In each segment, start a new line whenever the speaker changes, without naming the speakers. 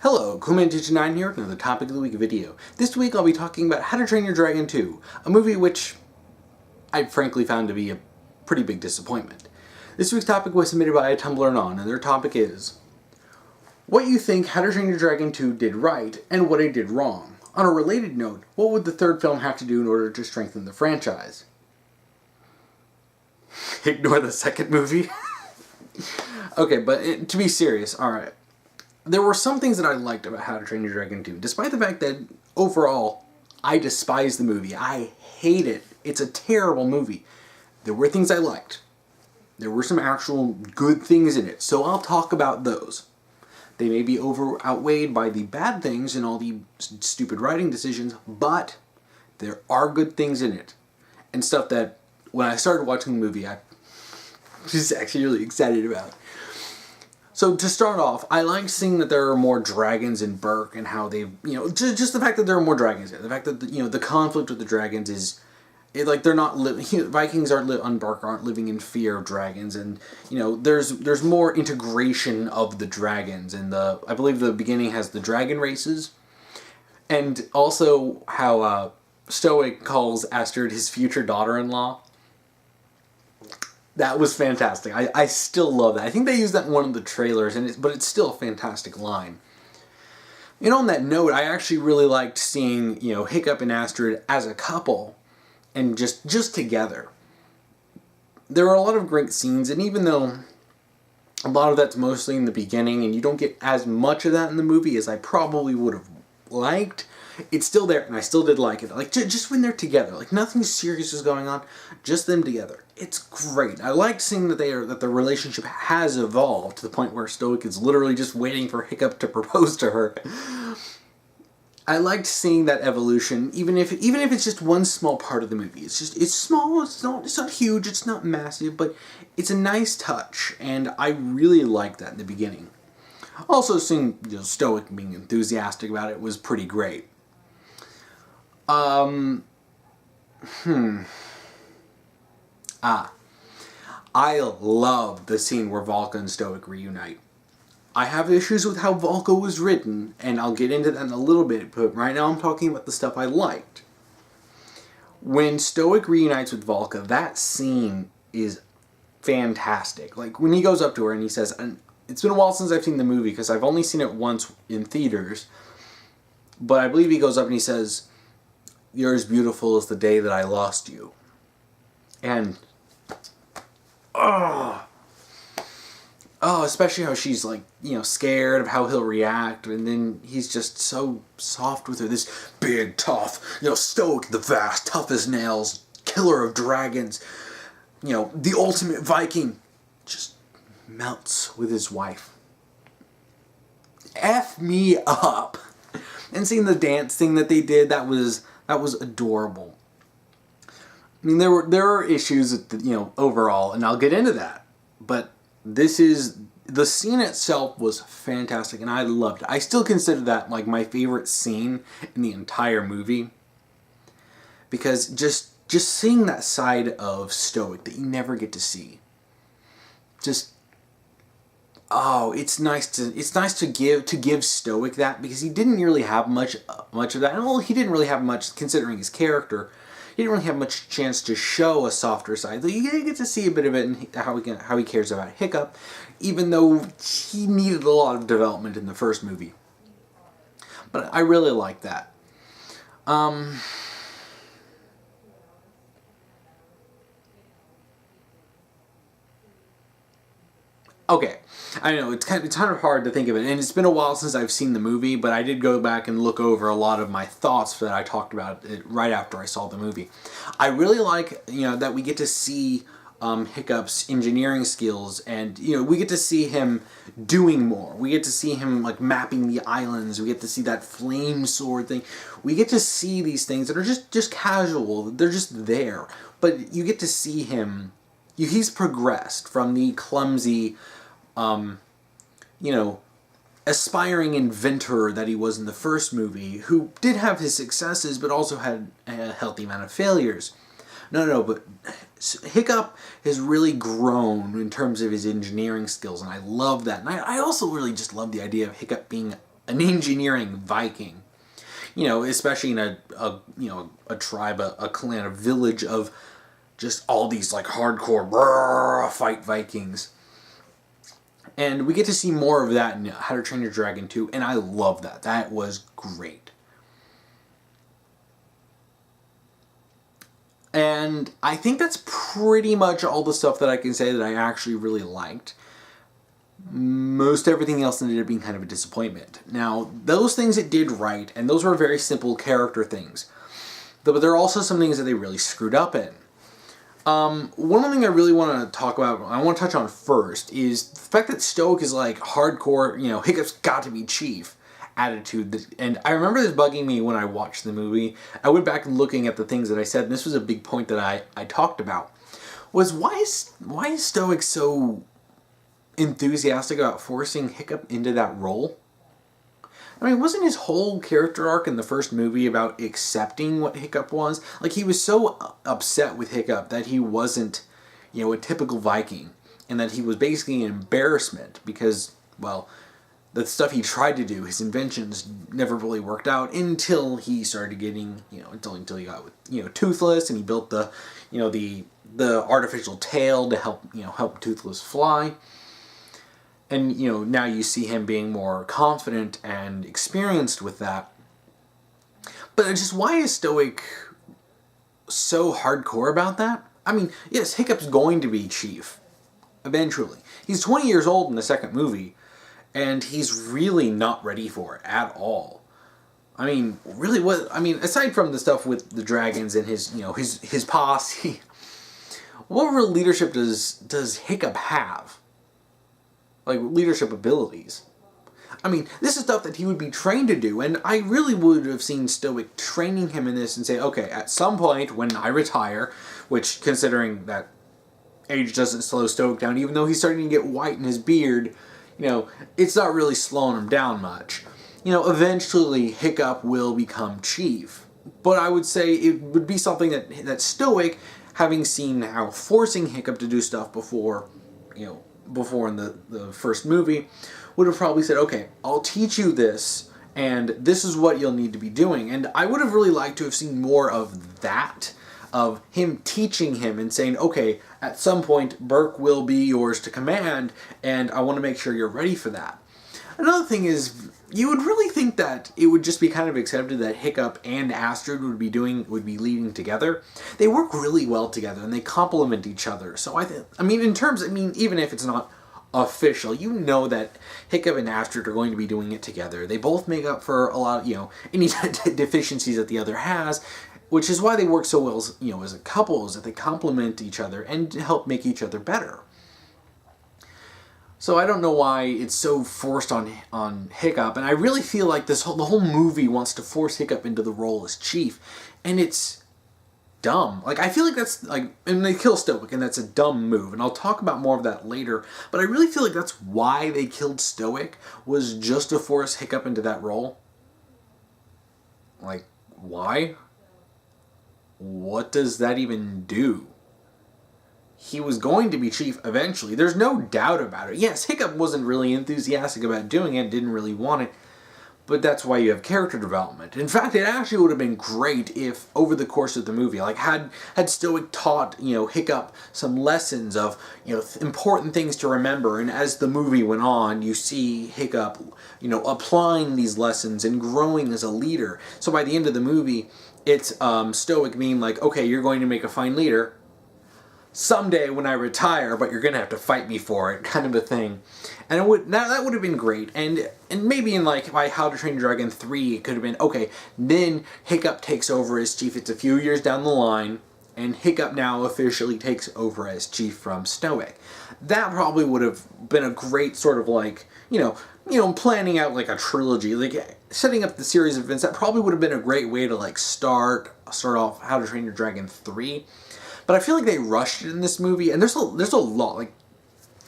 Hello, Coolman229 here with another Topic of the Week video. This week I'll be talking about How to Train Your Dragon 2, a movie which I frankly found to be a pretty big disappointment. This week's topic was submitted by a Tumblr anon, and their topic is what you think How to Train Your Dragon 2 did right and what it did wrong. On a related note, what would the third film have to do in order to strengthen the franchise? Ignore the second movie? Okay, but to be serious, alright. There were some things that I liked about How to Train Your Dragon 2, despite the fact that, overall, I despise the movie. I hate it. It's a terrible movie. There were things I liked. There were some actual good things in it, so I'll talk about those. They may be outweighed by the bad things and all the stupid writing decisions, but there are good things in it. And stuff that, when I started watching the movie, I was actually really excited about. So to start off, I like seeing that there are more dragons in Berk and how they, just the fact that there are more dragons there. The fact that, the conflict with the dragons is, they're not living, Vikings on Berk aren't living in fear of dragons, and, there's more integration of the dragons, and I believe the beginning has the dragon races, and also how Stoic calls Astrid his future daughter-in-law. That was fantastic. I still love that. I think they used that in one of the trailers, but it's still a fantastic line. And on that note, I actually really liked seeing, Hiccup and Astrid as a couple, and just together. There are a lot of great scenes, and even though a lot of that's mostly in the beginning, and you don't get as much of that in the movie as I probably would have liked, it's still there, and I still did like it. Like, just when they're together, like, nothing serious is going on, just them together. It's great. I like seeing that the relationship has evolved to the point where Stoic is literally just waiting for Hiccup to propose to her. I liked seeing that evolution, even if it's just one small part of the movie. It's small, it's not huge, it's not massive, but it's a nice touch, and I really liked that in the beginning. Also, seeing Stoic being enthusiastic about it was pretty great. I love the scene where Valka and Stoic reunite. I have issues with how Valka was written, and I'll get into that in a little bit, but right now I'm talking about the stuff I liked. When Stoic reunites with Valka, that scene is fantastic. Like, when he goes up to her and he says, and it's been a while since I've seen the movie, because I've only seen it once in theaters, but I believe he goes up and he says, "You're as beautiful as the day that I lost you." And, especially how she's, like, scared of how he'll react, and then he's just so soft with her. This big, tough, Stoic the Vast, tough as nails, killer of dragons, the ultimate Viking, just melts with his wife. F me up. And seeing the dance thing that they did, that was adorable. I mean, there are issues with overall, and I'll get into that. But the scene itself was fantastic, and I loved it. I still consider that like my favorite scene in the entire movie, because just seeing that side of Stoic that you never get to see. It's nice to give Stoic that, because he didn't really have much of that. And well, he didn't really have much, considering his character. He didn't really have much chance to show a softer side. You get to see a bit of it and how he cares about Hiccup, even though he needed a lot of development in the first movie. But I really like that. Okay, I know, it's kind of hard to think of it, and it's been a while since I've seen the movie, but I did go back and look over a lot of my thoughts that I talked about right after I saw the movie. I really like, that we get to see Hiccup's engineering skills, and, we get to see him doing more. We get to see him, like, mapping the islands. We get to see that flame sword thing. We get to see these things that are just casual. They're just there. But you get to see him. He's progressed from the clumsy, aspiring inventor that he was in the first movie, who did have his successes, but also had a healthy amount of failures. But Hiccup has really grown in terms of his engineering skills, and I love that. And I also really just love the idea of Hiccup being an engineering Viking. You know, especially in a tribe, a clan, a village of just all these like hardcore fight Vikings. And we get to see more of that in How to Train Your Dragon 2, and I love that. That was great. And I think that's pretty much all the stuff that I can say that I actually really liked. Most everything else ended up being kind of a disappointment. Now, those things it did right, and those were very simple character things. But there are also some things that they really screwed up in. One thing I really want to talk about, I want to touch on first, is the fact that Stoic is like hardcore, Hiccup's got to be chief attitude. And I remember this bugging me when I watched the movie. I went back and looking at the things that I said, and this was a big point that I talked about, was why is Stoic so enthusiastic about forcing Hiccup into that role? I mean, wasn't his whole character arc in the first movie about accepting what Hiccup was? Like, he was so upset with Hiccup that he wasn't, a typical Viking, and that he was basically an embarrassment because, well, the stuff he tried to do, his inventions never really worked out until he started getting, until he got with, Toothless, and he built the artificial tail to help Toothless fly. And, now you see him being more confident and experienced with that. But just why is Stoic so hardcore about that? I mean, yes, Hiccup's going to be chief, eventually. He's 20 years old in the second movie, and he's really not ready for it at all. I mean, really, aside from the stuff with the dragons and his posse, what real leadership does Hiccup have? Like, leadership abilities. I mean, this is stuff that he would be trained to do, and I really would have seen Stoic training him in this and say, okay, at some point when I retire, which, considering that age doesn't slow Stoic down, even though he's starting to get white in his beard, it's not really slowing him down much. Eventually Hiccup will become chief. But I would say it would be something that Stoic, having seen how forcing Hiccup to do stuff before in the first movie, would have probably said, okay, I'll teach you this, and this is what you'll need to be doing. And I would have really liked to have seen more of that, of him teaching him and saying, okay, at some point, Burke will be yours to command, and I want to make sure you're ready for that. Another thing is, you would really think that it would just be kind of accepted that Hiccup and Astrid would be leading together. They work really well together, and they complement each other. So even if it's not official, that Hiccup and Astrid are going to be doing it together. They both make up for a lot of, any deficiencies that the other has, which is why they work so well as a couple, is that they complement each other and help make each other better. So I don't know why it's so forced on Hiccup, and I really feel like the whole movie wants to force Hiccup into the role as chief, and it's dumb. Like, I feel like that's, and they kill Stoic, and that's a dumb move, and I'll talk about more of that later, but I really feel like that's why they killed Stoic, was just to force Hiccup into that role. Like, why? What does that even do? He was going to be chief eventually. There's no doubt about it. Yes, Hiccup wasn't really enthusiastic about doing it, didn't really want it, but that's why you have character development. In fact, it actually would have been great if, over the course of the movie, had Stoic taught, Hiccup some lessons of, important things to remember, and as the movie went on, you see Hiccup, applying these lessons and growing as a leader. So by the end of the movie, it's Stoic being like, okay, you're going to make a fine leader someday when I retire, but you're going to have to fight me for it, kind of a thing. And that would have been great. And maybe in by How to Train Your Dragon 3, it could have been, okay, then Hiccup takes over as chief. It's a few years down the line, and Hiccup now officially takes over as chief from Stoic. That probably would have been a great sort of planning out a trilogy, setting up the series of events. That probably would have been a great way to start off How to Train Your Dragon 3. But I feel like they rushed it in this movie, and there's a lot.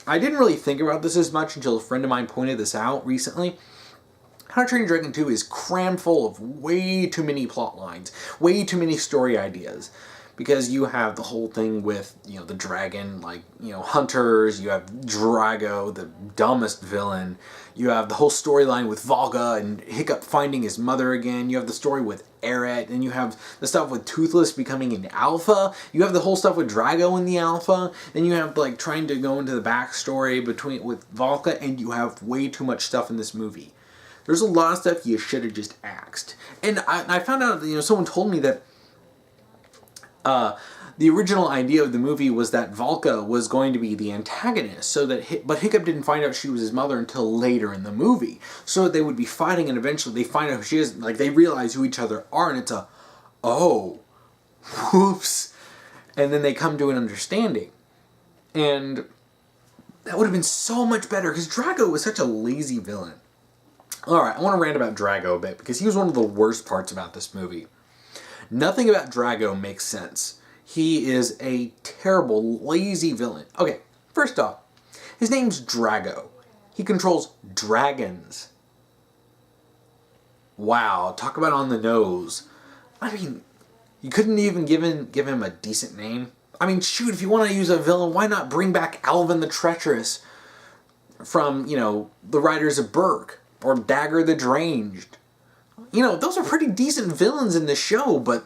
I didn't really think about this as much until a friend of mine pointed this out recently. How to Train Your Dragon 2 is crammed full of way too many plot lines, way too many story ideas. because you have the whole thing with, the dragon, like, hunters, you have Drago, the dumbest villain, you have the whole storyline with Volga and Hiccup finding his mother again, you have the story with Eret, and you have the stuff with Toothless becoming an alpha, you have the whole stuff with Drago in the alpha, and you have, like, trying to go into the backstory with Volga, and you have way too much stuff in this movie. There's a lot of stuff you should have just axed. And I found out, someone told me that the original idea of the movie was that Volga was going to be the antagonist, but Hiccup didn't find out she was his mother until later in the movie. So they would be fighting, and eventually they find out who she is, like they realize who each other are, and it's whoops. And then they come to an understanding. And that would have been so much better, because Drago was such a lazy villain. Alright, I want to rant about Drago a bit, because he was one of the worst parts about this movie. Nothing about Drago makes sense. He is a terrible, lazy villain. Okay, first off, his name's Drago. He controls dragons. Wow, talk about on the nose. I mean, you couldn't even give him a decent name? I mean, shoot, if you want to use a villain, why not bring back Alvin the Treacherous from, the Riders of Berk? Or Dagger the Deranged. Those are pretty decent villains in the show, but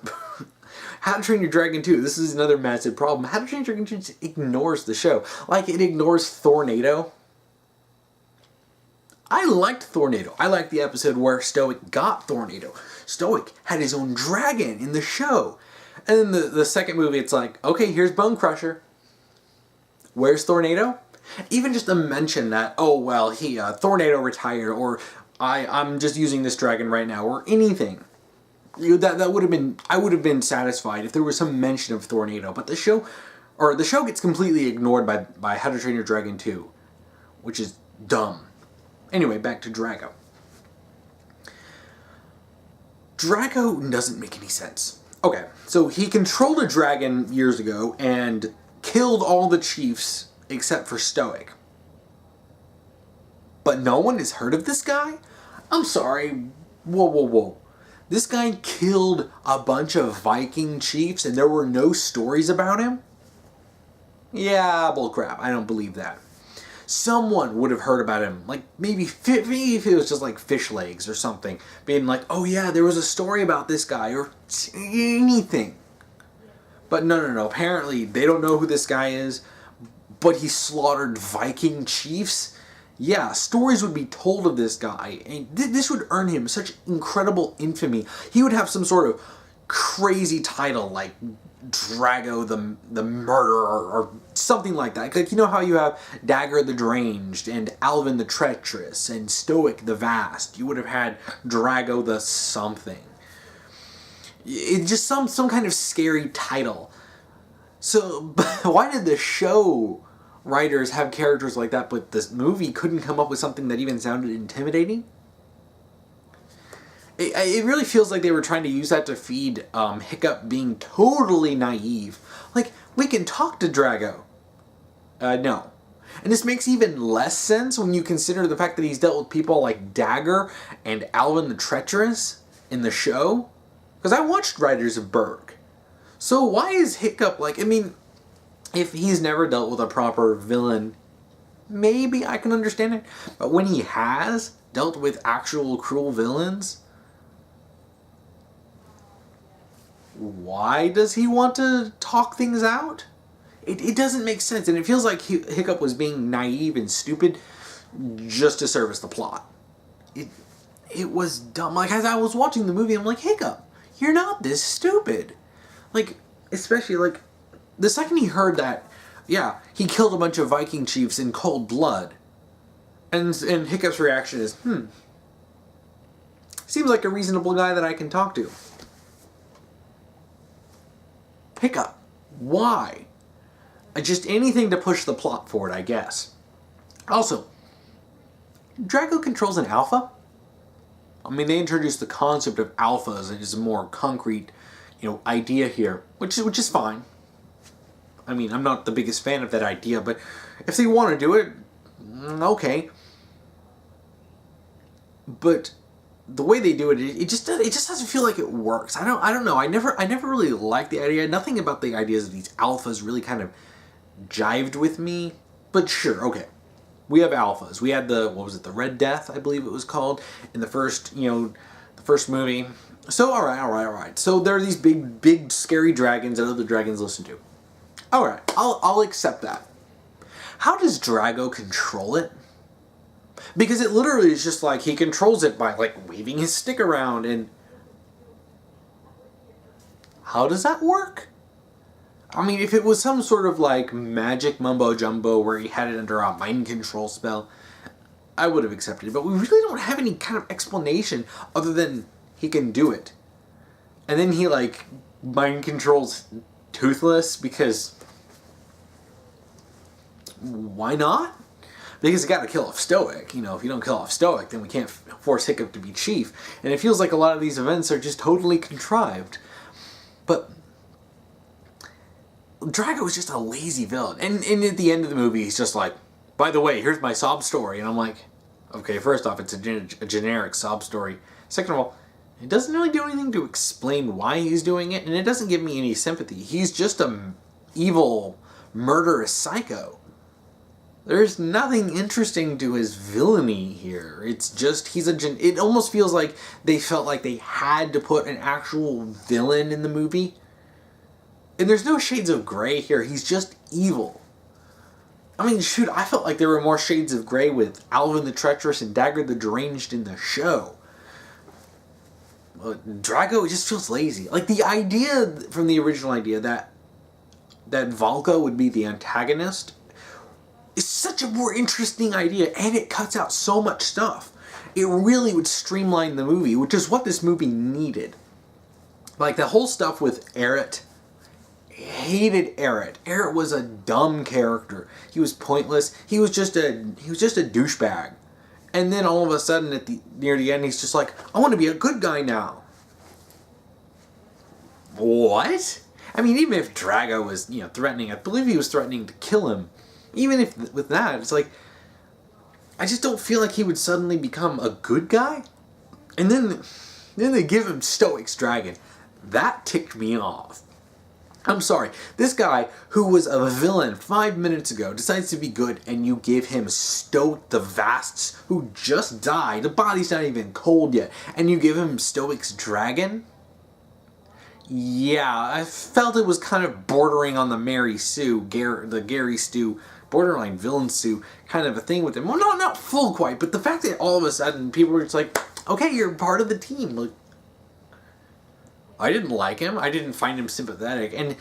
How to Train Your Dragon 2, this is another massive problem. How to Train Your Dragon 2 just ignores the show. Like, it ignores Thornado. I liked Thornado. I liked the episode where Stoic got Thornado. Stoic had his own dragon in the show. And then the second movie, it's like, okay, here's Bone Crusher. Where's Thornado? Even just a mention that, Thornado retired, or I'm just using this dragon right now, or anything. That would have been, I would have been satisfied if there was some mention of Thornado. But the show gets completely ignored by How to Train Your Dragon 2, which is dumb. Anyway, back to Drago. Drago doesn't make any sense. Okay, so he controlled a dragon years ago and killed all the chiefs except for Stoic. But no one has heard of this guy? I'm sorry. Whoa. This guy killed a bunch of Viking chiefs and there were no stories about him? Yeah, bullcrap. I don't believe that. Someone would have heard about him. Like, maybe if it was just like Fish Legs or something. Being like, oh yeah, there was a story about this guy or anything. But no. Apparently, they don't know who this guy is. But he slaughtered Viking chiefs? Yeah, stories would be told of this guy, and this would earn him such incredible infamy. He would have some sort of crazy title like Drago the Murderer or something like that. Like, how you have Dagger the Deranged and Alvin the Treacherous and Stoic the Vast. You would have had Drago the something. It's just some kind of scary title. So, why did the show writers have characters like that, but this movie couldn't come up with something that even sounded intimidating? It really feels like they were trying to use that to feed Hiccup being totally naive. Like, we can talk to Drago. No. And this makes even less sense when you consider the fact that he's dealt with people like Dagger and Alvin the Treacherous in the show. Because I watched Riders of Berk. So why is Hiccup like, if he's never dealt with a proper villain, maybe I can understand it. But when he has dealt with actual cruel villains, why does he want to talk things out? It doesn't make sense, and it feels like Hiccup was being naive and stupid just to service the plot. It was dumb. Like, as I was watching the movie, I'm like, Hiccup, you're not this stupid. Like, especially, like, the second he heard that, yeah, he killed a bunch of Viking chiefs in cold blood. And Hiccup's reaction is, seems like a reasonable guy that I can talk to. Hiccup, why? Just anything to push the plot forward, I guess. Also, Drago controls an alpha? They introduced the concept of alphas and is a more concrete, idea here, which is fine. I'm not the biggest fan of that idea, but if they want to do it, okay. But the way they do it, it just doesn't feel like it works. I don't know. I never really liked the idea. Nothing about the ideas of these alphas really kind of jived with me. But sure, okay. We have alphas. We had the, what was it, the Red Death, I believe it was called, in the first, the first movie. So, all right. So there are these big, scary dragons that other dragons listen to. All right, I'll accept that. How does Drago control it? Because it literally is just like he controls it by like waving his stick around, and how does that work? I mean, if it was some sort of like magic mumbo jumbo where he had it under a mind control spell, I would have accepted it. But we really don't have any kind of explanation other than he can do it. And then he like mind controls Toothless because why not? Because you gotta kill off Stoic. You know, if you don't kill off Stoic, then we can't force Hiccup to be chief. And it feels like a lot of these events are just totally contrived. But Drago is just a lazy villain. And at the end of the movie, he's just like, by the way, here's my sob story. And I'm like, okay, first off, it's a generic sob story. Second of all, it doesn't really do anything to explain why he's doing it, and it doesn't give me any sympathy. He's just a evil, murderous psycho. There's nothing interesting to his villainy here. It's just, it almost feels like they felt like they had to put an actual villain in the movie. And there's no shades of gray here. He's just evil. I mean, shoot, I felt like there were more shades of gray with Alvin the Treacherous and Dagger the Deranged in the show. But Drago just feels lazy. Like, the idea from the original idea that Valka would be the antagonist is such a more interesting idea, and it cuts out so much stuff. It really would streamline the movie, which is what this movie needed. Like, the whole stuff with Eret, hated Eret. Eret was a dumb character. He was pointless. He was just a douchebag. And then all of a sudden, near the end, he's just like, I want to be a good guy now. What? I mean, even if Drago was, threatening, I believe he was threatening to kill him. Even if with that, it's like, I just don't feel like he would suddenly become a good guy. And then they give him Stoic's dragon. That ticked me off. I'm sorry, this guy who was a villain 5 minutes ago decides to be good, and you give him Stoic the Vasts, who just died, the body's not even cold yet, and you give him Stoic's dragon? Yeah, I felt it was kind of bordering on the Mary Sue, the Gary Stu, borderline villain Sue kind of a thing with him. Well, not full quite, but the fact that all of a sudden people were just like, okay, you're part of the team, like, I didn't like him. I didn't find him sympathetic. And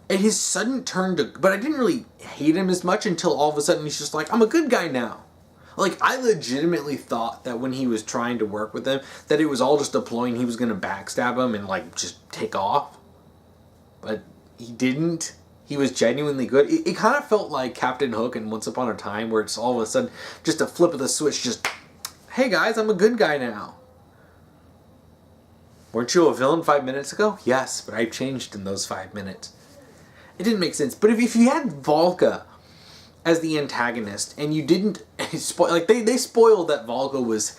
his sudden turn to... But I didn't really hate him as much until all of a sudden he's just like, I'm a good guy now. Like, I legitimately thought that when he was trying to work with them, that it was all just a ploy and he was going to backstab him and, like, just take off. But he didn't. He was genuinely good. It kind of felt like Captain Hook in Once Upon a Time, where it's all of a sudden just a flip of the switch, just, hey guys, I'm a good guy now. Weren't you a villain 5 minutes ago? Yes, but I changed in those 5 minutes. It didn't make sense. But if you had Valka as the antagonist, and you didn't like they spoiled that Valka was,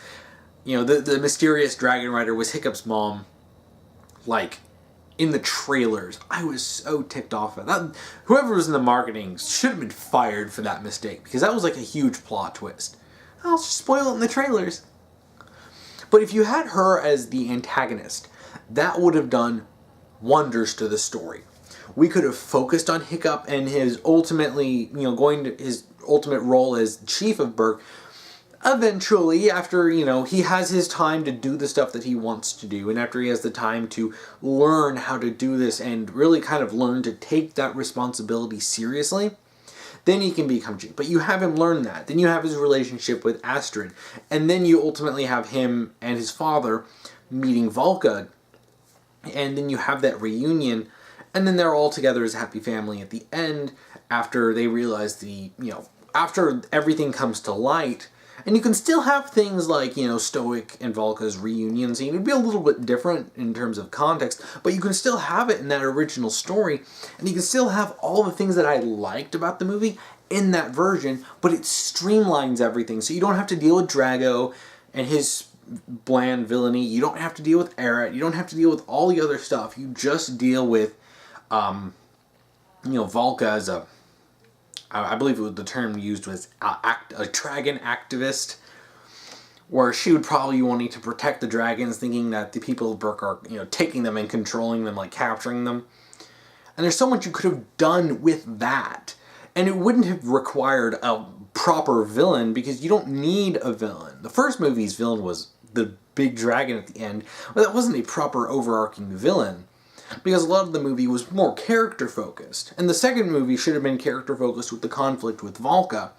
the mysterious dragon rider was Hiccup's mom, like, in the trailers. I was so ticked off at that. Whoever was in the marketing should have been fired for that mistake, because that was like a huge plot twist. I'll just spoil it in the trailers. But if you had her as the antagonist, that would have done wonders to the story. We could have focused on Hiccup and his ultimately, going to his ultimate role as chief of Berk. Eventually, after, he has his time to do the stuff that he wants to do, and after he has the time to learn how to do this and really kind of learn to take that responsibility seriously, then he can become chief. But you have him learn that. Then you have his relationship with Astrid. And then you ultimately have him and his father meeting Valka. And then you have that reunion. And then they're all together as a happy family at the end, after they realize after everything comes to light. And you can still have things like, Stoic and Valka's reunion scene. It would be a little bit different in terms of context, but you can still have it in that original story, and you can still have all the things that I liked about the movie in that version, but it streamlines everything, so you don't have to deal with Drago and his bland villainy. You don't have to deal with Eret. You don't have to deal with all the other stuff. You just deal with, Volca as a, I believe it was the term used was a dragon activist, where she would probably be wanting to protect the dragons, thinking that the people of Berk are, taking them and controlling them, like capturing them. And there's so much you could have done with that. And it wouldn't have required a proper villain, because you don't need a villain. The first movie's villain was the big dragon at the end, but that wasn't a proper overarching villain, because a lot of the movie was more character focused. And the second movie should have been character focused with the conflict with Volca.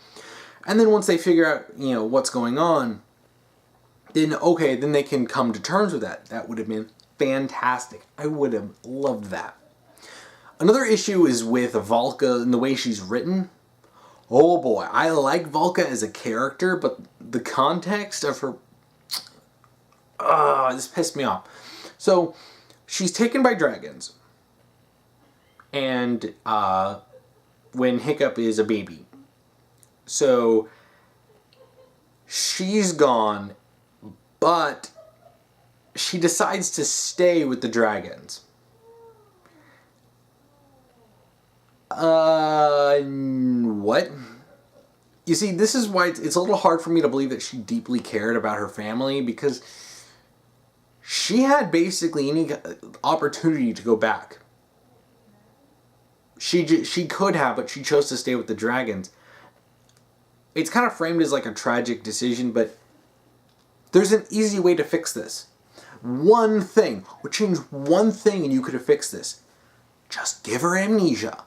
And then once they figure out, what's going on, then they can come to terms with that. That would have been fantastic. I would have loved that. Another issue is with Volca and the way she's written. Oh boy, I like Volca as a character, but the context of her... this pissed me off. So, she's taken by dragons. And, when Hiccup is a baby. So, she's gone, but she decides to stay with the dragons. What? You see, this is why it's a little hard for me to believe that she deeply cared about her family, because she had basically any opportunity to go back. She could have, but she chose to stay with the dragons. It's kind of framed as like a tragic decision, but there's an easy way to fix this. One thing. Or change one thing and you could have fixed this. Just give her amnesia.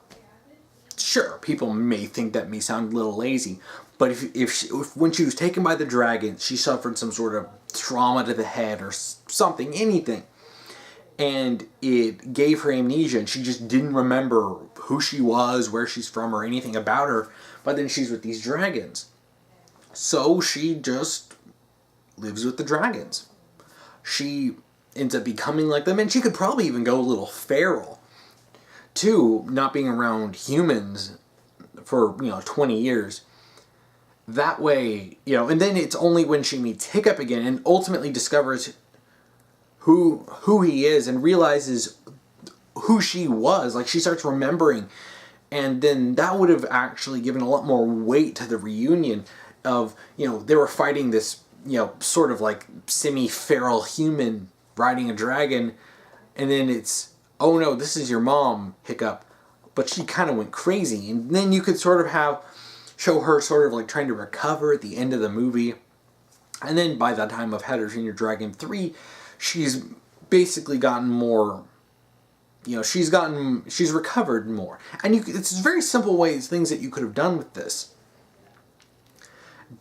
Sure, people may think that may sound a little lazy, but if when she was taken by the dragon, she suffered some sort of trauma to the head or something, anything, and it gave her amnesia, and she just didn't remember who she was, where she's from, or anything about her, but then she's with these dragons. So she just lives with the dragons. She ends up becoming like them, and she could probably even go a little feral. Too, not being around humans for, 20 years. That way, and then it's only when she meets Hiccup again and ultimately discovers who he is and realizes who she was. Like, she starts remembering. And then that would have actually given a lot more weight to the reunion of, they were fighting this, sort of like semi-feral human riding a dragon. And then it's, oh no, this is your mom, Hiccup. But she kind of went crazy. And then you could sort of show her sort of like trying to recover at the end of the movie. And then by the time of How to Train Your Dragon 3, she's basically gotten more, she's recovered more. And it's very simple ways, things that you could have done with this.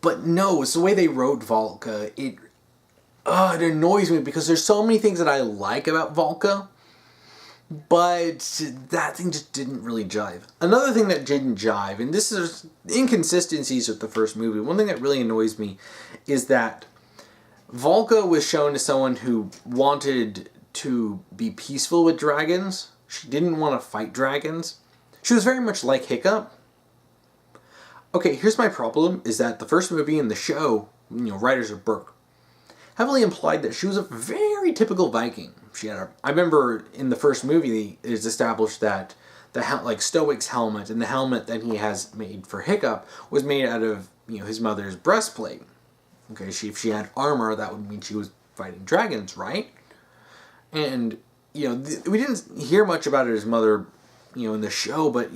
But no, it's the way they wrote Volca. It annoys me because there's so many things that I like about Volca, but that thing just didn't really jive. Another thing that didn't jive, and this is inconsistencies with the first movie, one thing that really annoys me is that Volca was shown as someone who wanted to be peaceful with dragons. She didn't want to fight dragons. She was very much like Hiccup. Okay, here's my problem, is that the first movie and the show, writers of Berk, heavily implied that she was a very typical Viking. I remember in the first movie, it is established that Stoic's helmet and the helmet that he has made for Hiccup was made out of, his mother's breastplate. Okay, if she had armor, that would mean she was fighting dragons, right? And, we didn't hear much about his mother, in the show, but,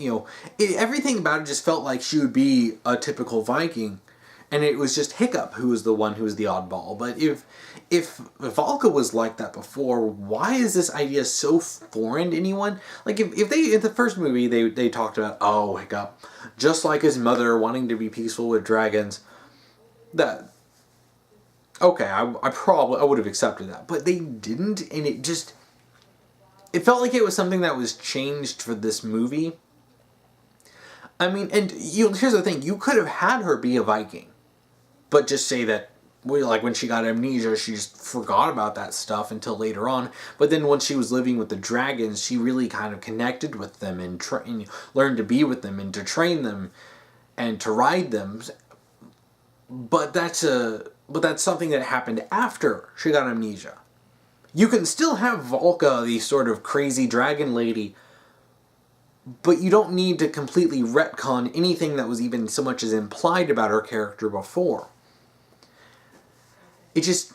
everything about it just felt like she would be a typical Viking. And it was just Hiccup who was the one who was the oddball. But if Volca was like that before, why is this idea so foreign to anyone? Like, if they, in the first movie, they talked about, oh, Hiccup, just like his mother, wanting to be peaceful with dragons, that, okay, I would have accepted that. But they didn't, and it felt like it was something that was changed for this movie. I mean, and here's the thing, you could have had her be a Viking, but just say that, when she got amnesia, she just forgot about that stuff until later on. But then once she was living with the dragons, she really kind of connected with them and learned to be with them and to train them and to ride them. But that's but that's something that happened after she got amnesia. You can still have Volka, the sort of crazy dragon lady, but you don't need to completely retcon anything that was even so much as implied about her character before. It just...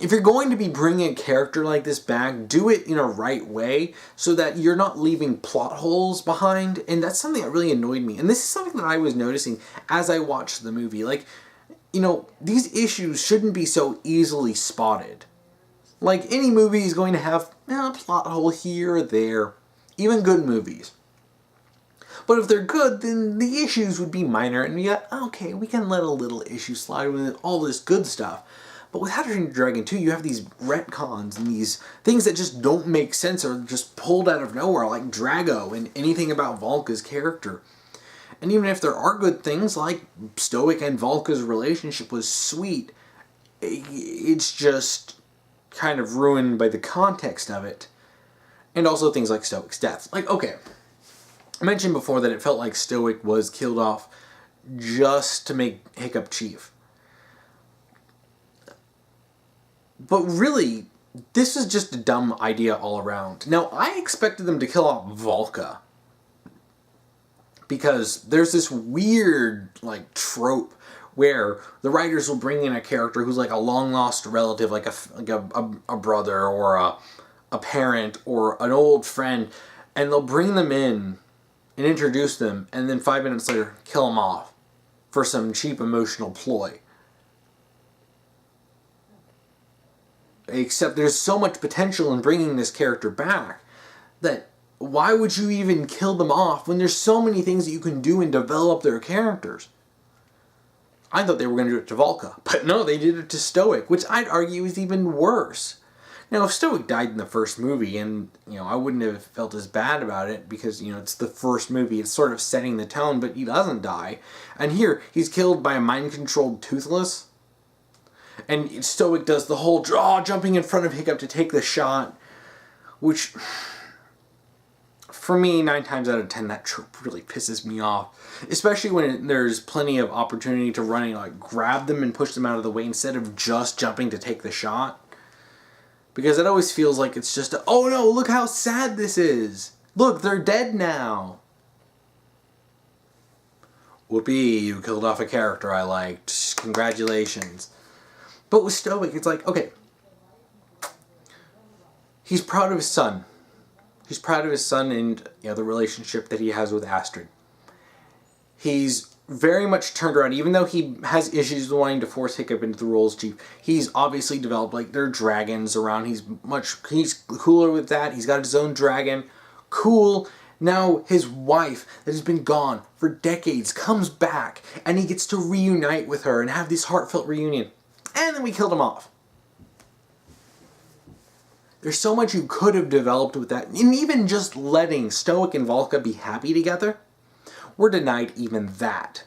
If you're going to be bringing a character like this back, do it in a right way so that you're not leaving plot holes behind. And that's something that really annoyed me. And this is something that I was noticing as I watched the movie. Like, you know, these issues shouldn't be so easily spotted. Like, any movie is going to have a plot hole here or there. Even good movies. But if they're good, then the issues would be minor. And okay, we can let a little issue slide with all this good stuff. But with How to Train Your Dragon 2, you have these retcons and these things that just don't make sense or just pulled out of nowhere, like Drago and anything about Volka's character. And even if there are good things, like Stoic and Volka's relationship was sweet, it's just kind of ruined by the context of it. And also things like Stoic's death. Like, okay, I mentioned before that it felt like Stoic was killed off just to make Hiccup chief. But really, this is just a dumb idea all around. Now, I expected them to kill off Volka. Because there's this weird, like, trope where the writers will bring in a character who's like a long-lost relative, like a brother or a parent or an old friend, and they'll bring them in and introduce them, and then 5 minutes later, kill them off for some cheap emotional ploy. Except there's so much potential in bringing this character back that why would you even kill them off when there's so many things that you can do and develop their characters? I thought they were going to do it to Volka, but no, they did it to Stoic, which I'd argue is even worse. Now, if Stoic died in the first movie, and, you know, I wouldn't have felt as bad about it because, you know, it's the first movie, it's sort of setting the tone, but he doesn't die. And here, he's killed by a mind-controlled Toothless. And Stoic does the whole jumping in front of Hiccup to take the shot, which, for me, 9 times out of 10, that trope really pisses me off. Especially when there's plenty of opportunity to run and like grab them and push them out of the way instead of just jumping to take the shot. Because it always feels like it's just oh no, look how sad this is. Look, they're dead now. Whoopee, you killed off a character I liked. Congratulations. But with Stoic, it's like, okay, he's proud of his son. He's proud of his son and, you know, the relationship that he has with Astrid. He's very much turned around, even though he has issues with wanting to force Hiccup into the role as chief. He's obviously developed, like, there are dragons around. He's cooler with that. He's got his own dragon. Cool. Now his wife, that has been gone for decades, comes back, and he gets to reunite with her and have this heartfelt reunion. And then we killed him off. There's so much you could have developed with that. And even just letting Stoic and Volka be happy together, we're denied even that.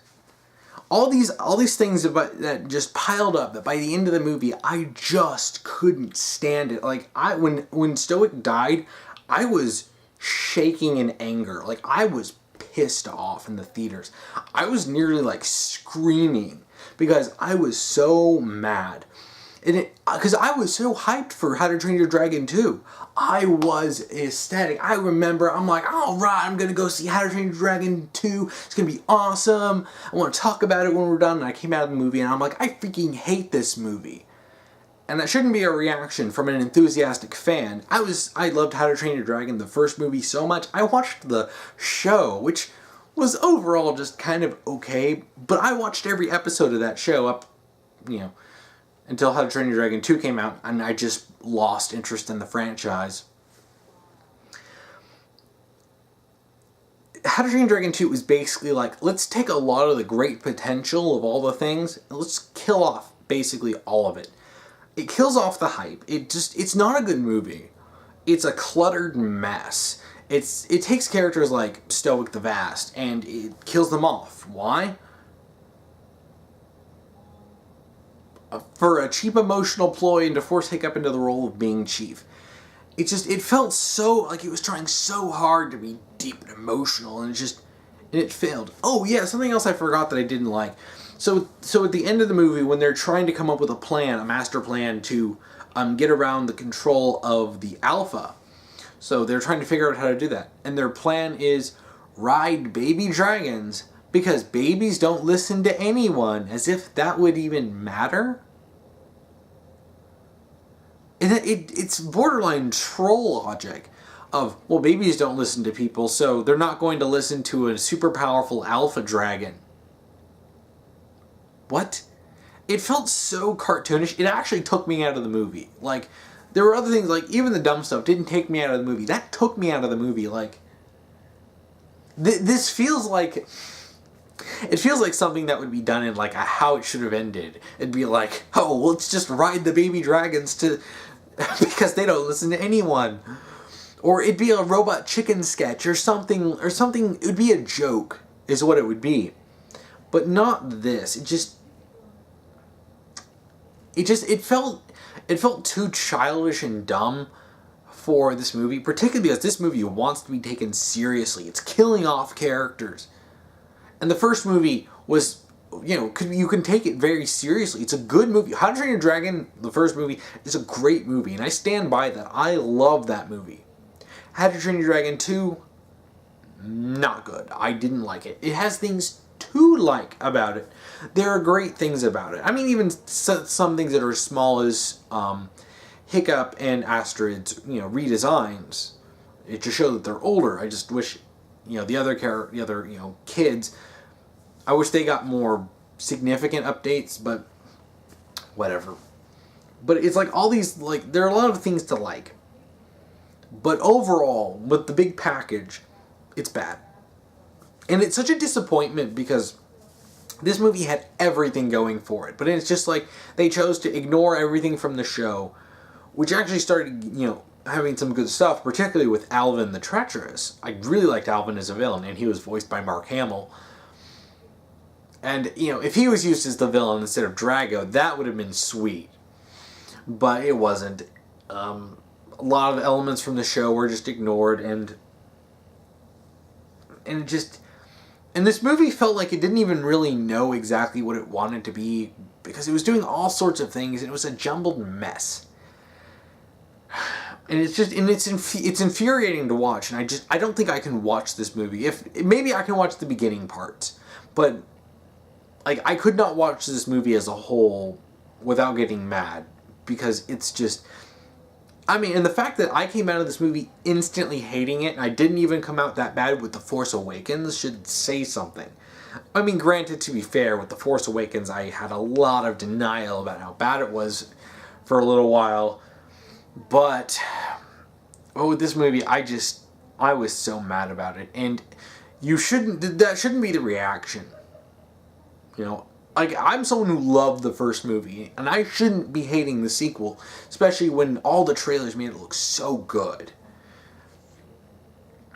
All these things that just piled up that by the end of the movie, I just couldn't stand it. Like, when Stoic died, I was shaking in anger. Like, I was pissed off in the theaters. I was nearly like screaming because I was so mad. Because I was so hyped for How to Train Your Dragon 2. I was ecstatic. I remember, I'm like, alright, I'm going to go see How to Train Your Dragon 2. It's going to be awesome. I want to talk about it when we're done. And I came out of the movie and I'm like, I freaking hate this movie. And that shouldn't be a reaction from an enthusiastic fan. I loved How to Train Your Dragon, the first movie, so much. I watched the show, which was overall just kind of okay. But I watched every episode of that show up, you know, until How to Train Your Dragon 2 came out, and I just lost interest in the franchise. How to Train Your Dragon 2 is basically like, let's take a lot of the great potential of all the things, and let's kill off basically all of it. It kills off the hype. It's not a good movie. It's a cluttered mess. It takes characters like Stoic the Vast, and it kills them off. Why? For a cheap emotional ploy and to force Hiccup into the role of being chief. It felt so like it was trying so hard to be deep and emotional, and it failed. Oh yeah, something else I forgot that I didn't like. So at the end of the movie, when they're trying to come up with a master plan to get around the control of the Alpha, so they're trying to figure out how to do that. And their plan is ride baby dragons because babies don't listen to anyone, as if that would even matter. And it's borderline troll logic of, well, babies don't listen to people, so they're not going to listen to a super powerful alpha dragon. What? It felt so cartoonish. It actually took me out of the movie. Like, there were other things, like, even the dumb stuff didn't take me out of the movie. That took me out of the movie. Like, this feels like... It feels like something that would be done in, like, how it should have ended. It'd be like, oh, let's just ride the baby dragons to... because they don't listen to anyone. Or it'd be a Robot Chicken sketch or something. It would be a joke, is what it would be. But not this. It felt too childish and dumb for this movie, particularly because this movie wants to be taken seriously. It's killing off characters. And the first movie was, you can take it very seriously. It's a good movie. How to Train Your Dragon, the first movie, is a great movie, and I stand by that. I love that movie. How to Train Your Dragon 2, not good. I didn't like it. It has things to like about it. There are great things about it. I mean, even some things that are as small as Hiccup and Astrid's, redesigns. It just shows that they're older. I just wish, the other kids, I wish they got more significant updates, but whatever. But it's like all these, like, there are a lot of things to like. But overall, with the big package, it's bad. And it's such a disappointment because this movie had everything going for it. But it's just like they chose to ignore everything from the show, which actually started, having some good stuff, particularly with Alvin the Treacherous. I really liked Alvin as a villain, and he was voiced by Mark Hamill. And, if he was used as the villain instead of Drago, that would have been sweet. But it wasn't. A lot of elements from the show were just ignored, and this movie felt like it didn't even really know exactly what it wanted to be, because it was doing all sorts of things, and it was a jumbled mess. And it's infuriating to watch, and I don't think I can watch this movie. Maybe I can watch the beginning parts, but like, I could not watch this movie as a whole without getting mad, because it's just... I mean, and the fact that I came out of this movie instantly hating it, and I didn't even come out that bad with The Force Awakens, should say something. I mean, granted, to be fair, with The Force Awakens, I had a lot of denial about how bad it was for a little while. But, with this movie, I was so mad about it. And that shouldn't be the reaction. Like, I'm someone who loved the first movie, and I shouldn't be hating the sequel, especially when all the trailers made it look so good.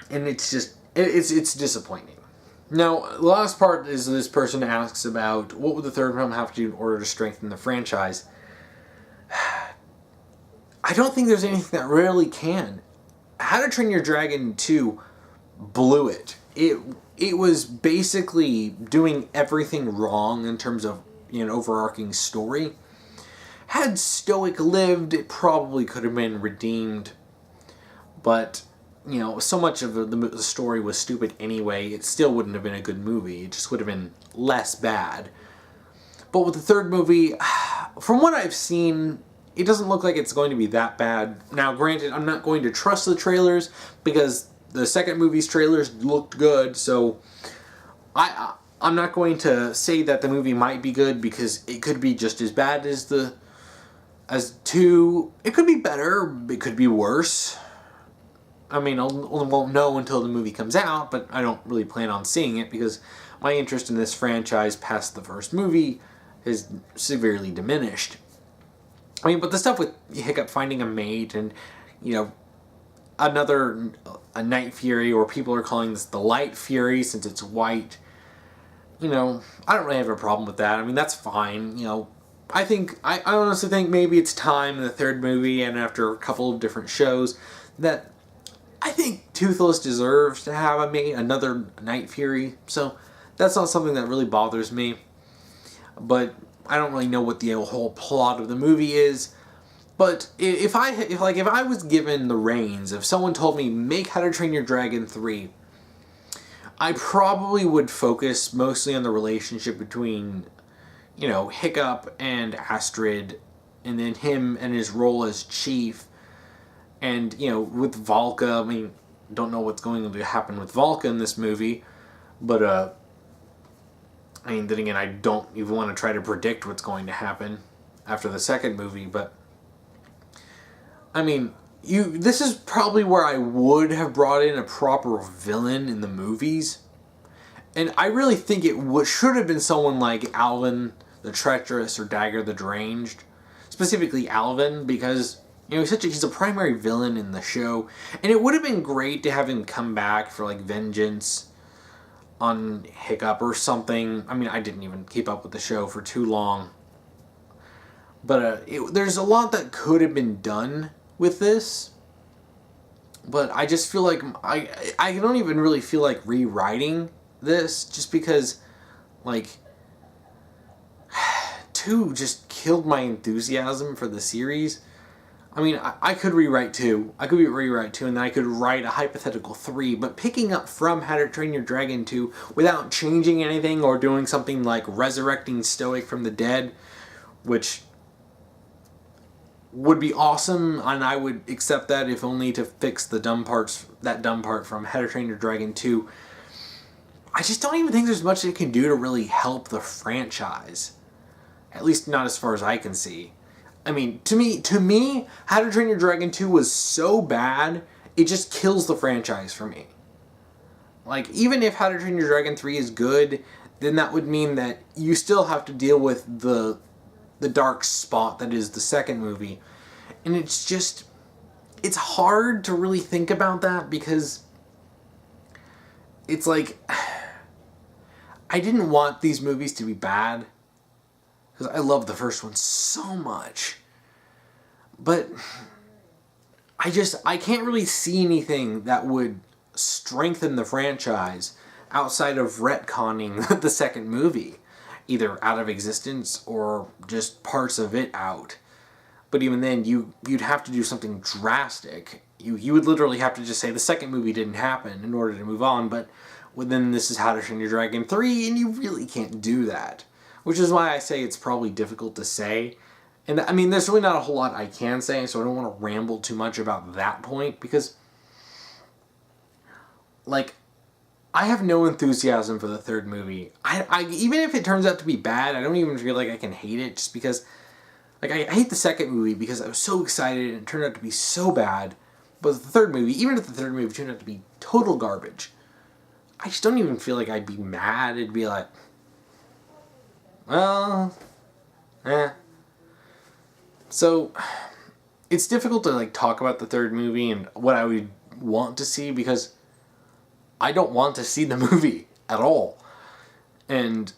And it's just, it's disappointing. Now, the last part is this person asks about, what would the third film have to do in order to strengthen the franchise? I don't think there's anything that really can. How to Train Your Dragon 2 blew it. It was basically doing everything wrong in terms of an overarching story. Had Stoic lived, it probably could have been redeemed. But, so much of the story was stupid anyway, it still wouldn't have been a good movie. It just would have been less bad. But with the third movie, from what I've seen, it doesn't look like it's going to be that bad. Now, granted, I'm not going to trust the trailers, because the second movie's trailers looked good, so I'm not going to say that the movie might be good, because it could be just as bad as 2. It could be better, it could be worse. I mean, I won't know until the movie comes out, but I don't really plan on seeing it, because my interest in this franchise past the first movie is severely diminished. I mean, but the stuff with Hiccup finding a mate and, a Night Fury, or people are calling this the Light Fury since it's white. I don't really have a problem with that. I mean, that's fine. I honestly think maybe it's time in the third movie, and after a couple of different shows, that I think Toothless deserves to have another Night Fury. So that's not something that really bothers me. but I don't really know what the whole plot of the movie is. But if I was given the reins, if someone told me make How to Train Your Dragon 3, I probably would focus mostly on the relationship between, Hiccup and Astrid, and then him and his role as chief, and, with Valka. I mean, don't know what's going to happen with Valka in this movie, but, then again, I don't even want to try to predict what's going to happen after the second movie, but, this is probably where I would have brought in a proper villain in the movies. And I really think it should have been someone like Alvin the Treacherous or Dagger the Deranged. Specifically Alvin, because he's a primary villain in the show. And it would have been great to have him come back for vengeance on Hiccup or something. I didn't even keep up with the show for too long. But there's a lot that could have been done with this, but I just feel like I don't even really feel like rewriting this, just because 2 just killed my enthusiasm for the series. I could rewrite 2. I could rewrite 2, and then I could write a hypothetical 3, but picking up from How to Train Your Dragon 2 without changing anything or doing something like resurrecting Stoic from the dead, which would be awesome, and I would accept that if only to fix that dumb part from How to Train Your Dragon 2. I just don't even think there's much it can do to really help the franchise. At least not as far as I can see. To me, How to Train Your Dragon 2 was so bad, it just kills the franchise for me. Even if How to Train Your Dragon 3 is good, then that would mean that you still have to deal with the dark spot that is the second movie. And it's hard to really think about that, because it's I didn't want these movies to be bad, because I love the first one so much. But I can't really see anything that would strengthen the franchise outside of retconning the second movie, either out of existence or just parts of it out. But even then, you'd have to do something drastic. You would literally have to just say the second movie didn't happen in order to move on, but then this is How to Train Your Dragon 3, and you really can't do that. Which is why I say it's probably difficult to say. And there's really not a whole lot I can say, so I don't want to ramble too much about that point, because I have no enthusiasm for the third movie. I even if it turns out to be bad, I don't even feel like I can hate it, just because I hate the second movie because I was so excited and it turned out to be so bad. But the third movie, even if the third movie turned out to be total garbage, I just don't even feel like I'd be mad. It'd be like, well, So, it's difficult to talk about the third movie and what I would want to see, because I don't want to see the movie at all. And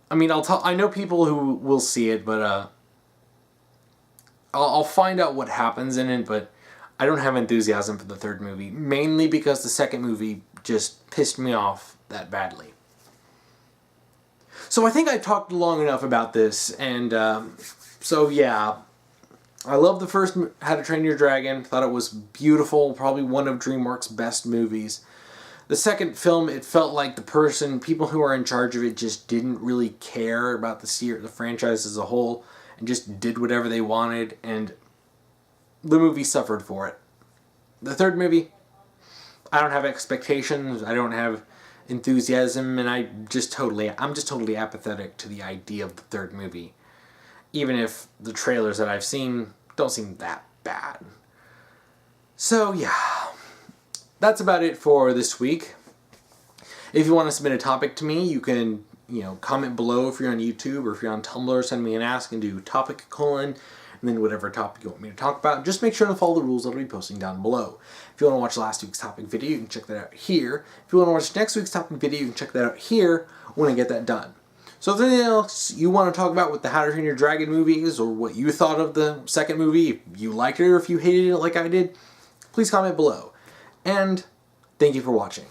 I know people who will see it, but I'll find out what happens in it, but I don't have enthusiasm for the third movie, mainly because the second movie just pissed me off that badly. So I think I talked long enough about this, and so yeah, I love the first How to Train Your Dragon. Thought it was beautiful, probably one of DreamWorks' best movies. The second film, it felt like people who are in charge of it just didn't really care about the franchise as a whole, and just did whatever they wanted, and the movie suffered for it. The third movie, I don't have expectations, I don't have enthusiasm, and I'm just totally apathetic to the idea of the third movie. Even if the trailers that I've seen don't seem that bad. So yeah, that's about it for this week. If you want to submit a topic to me, you can, comment below if you're on YouTube, or if you're on Tumblr, send me an ask and do topic : and then whatever topic you want me to talk about. Just make sure to follow the rules that I'll be posting down below. If you want to watch last week's topic video, you can check that out here. If you want to watch next week's topic video, you can check that out here when I get that done. So if there's anything else you want to talk about with the How to Train Your Dragon movies, or what you thought of the second movie, if you liked it or if you hated it like I did, please comment below. And thank you for watching.